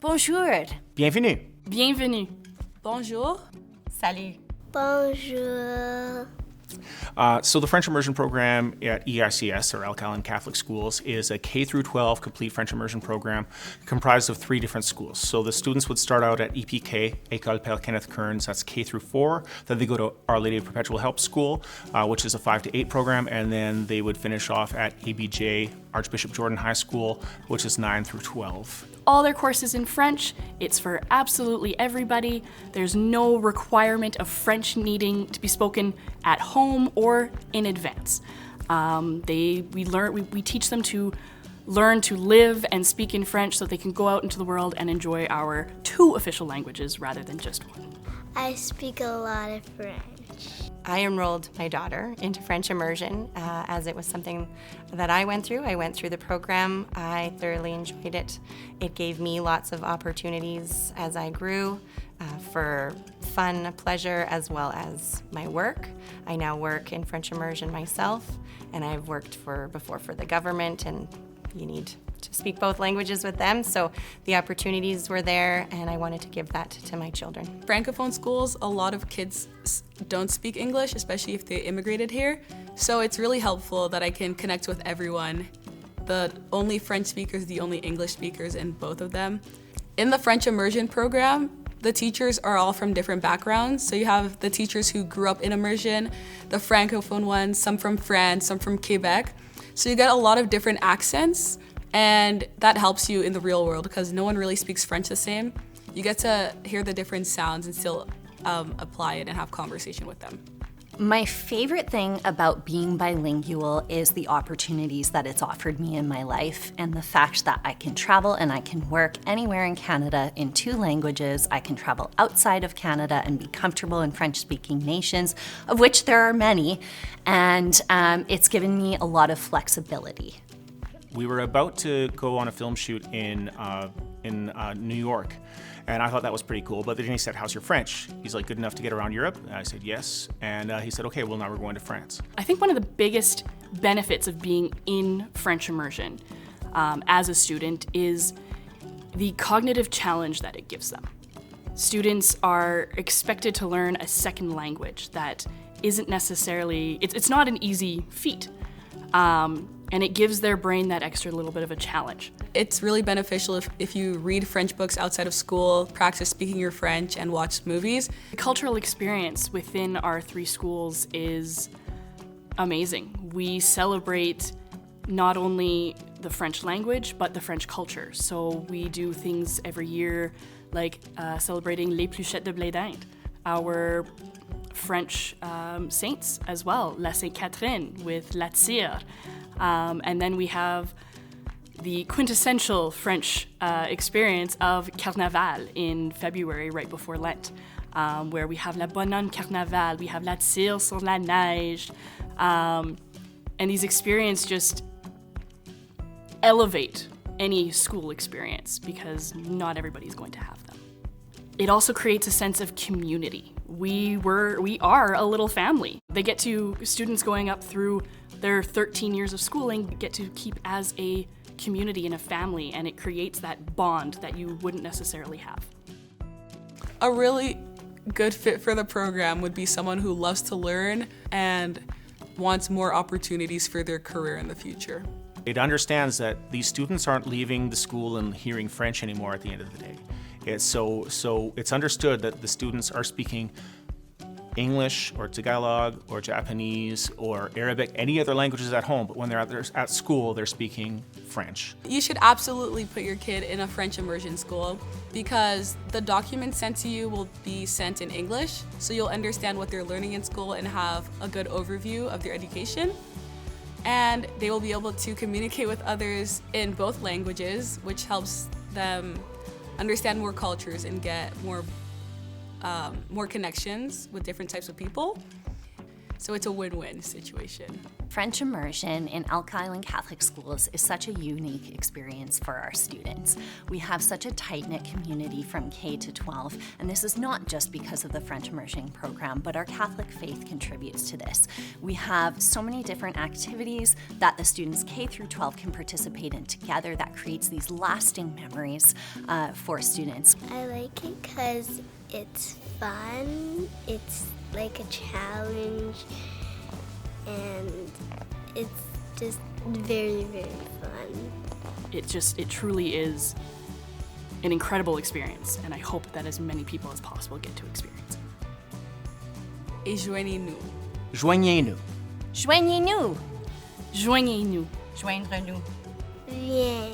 Bonjour. Bienvenue. Bienvenue. Bonjour. Salut. Bonjour. So the French Immersion program at EICS, or École Catholic Schools, is a K through 12 complete French Immersion program comprised of 3 different schools. So the students would start out at EPK, École, Père, Kenneth, Kearns, that's K through 4. Then they go to Our Lady of Perpetual Help School, which is a 5 to 8 program, and then they would finish off at ABJ, Archbishop Jordan High School, which is 9 through 12. All their courses in French. It's for absolutely everybody. There's no requirement of French needing to be spoken at home or in advance. We teach them to learn to live and speak in French so they can go out into the world and enjoy our 2 official languages rather than just 1. I speak a lot of French. I enrolled my daughter into French Immersion as it was something that I went through. I went through the program. I thoroughly enjoyed it. It gave me lots of opportunities as I grew for fun, pleasure, as well as my work. I now work in French Immersion myself, and I've worked before for the government, and you need to speak both languages with them, so the opportunities were there, and I wanted to give that to my children. Francophone schools, a lot of kids don't speak English, especially if they immigrated here, so it's really helpful that I can connect with everyone. The only French speakers, the only English speakers in both of them. In the French Immersion program, the teachers are all from different backgrounds, so you have the teachers who grew up in immersion, the Francophone ones, some from France, some from Quebec, so you get a lot of different accents. And that helps you in the real world because no one really speaks French the same. You get to hear the different sounds and still apply it and have conversation with them. My favorite thing about being bilingual is the opportunities that it's offered me in my life and the fact that I can travel and I can work anywhere in Canada in 2 languages. I can travel outside of Canada and be comfortable in French-speaking nations, of which there are many, and it's given me a lot of flexibility. We were about to go on a film shoot in New York, and I thought that was pretty cool, but then he said, "How's your French?" He's like, "Good enough to get around Europe?" And I said, "Yes." And he said, "Okay, well now we're going to France." I think one of the biggest benefits of being in French immersion as a student is the cognitive challenge that it gives them. Students are expected to learn a second language that isn't necessarily, it's not an easy feat. And it gives their brain that extra little bit of a challenge. It's really beneficial if you read French books outside of school, practice speaking your French, and watch movies. The cultural experience within our 3 schools is amazing. We celebrate not only the French language, but the French culture. So we do things every year like celebrating Les Pluchettes de Blé d'Inde, our French saints as well, La Sainte Catherine with La Tire. And then we have the quintessential French experience of Carnaval in February, right before Lent, where we have La Bonne Carnaval, we have La Tire sur la neige, and these experiences just elevate any school experience because not everybody's going to have them. It also creates a sense of community. We are a little family. Students going up through their 13 years of schooling get to keep as a community and a family, and it creates that bond that you wouldn't necessarily have. A really good fit for the program would be someone who loves to learn and wants more opportunities for their career in the future. It understands that these students aren't leaving the school and hearing French anymore at the end of the day. It's understood that the students are speaking English or Tagalog or Japanese or Arabic, any other languages at home, but when they're at school, they're speaking French. You should absolutely put your kid in a French immersion school because the documents sent to you will be sent in English, so you'll understand what they're learning in school and have a good overview of their education. And they will be able to communicate with others in both languages, which helps them understand more cultures and get more connections with different types of people. So it's a win-win situation. French immersion in Elk Island Catholic schools is such a unique experience for our students. We have such a tight-knit community from K to 12, and this is not just because of the French immersion program, but our Catholic faith contributes to this. We have so many different activities that the students K through 12 can participate in together that creates these lasting memories for students. I like it because it's fun, it's like a challenge, and it's just very, very fun. It truly is an incredible experience, and I hope that as many people as possible get to experience it. Et joignez-nous. Joignez-nous. Joignez-nous! Joignez-nous. Joindre-nous. Viens.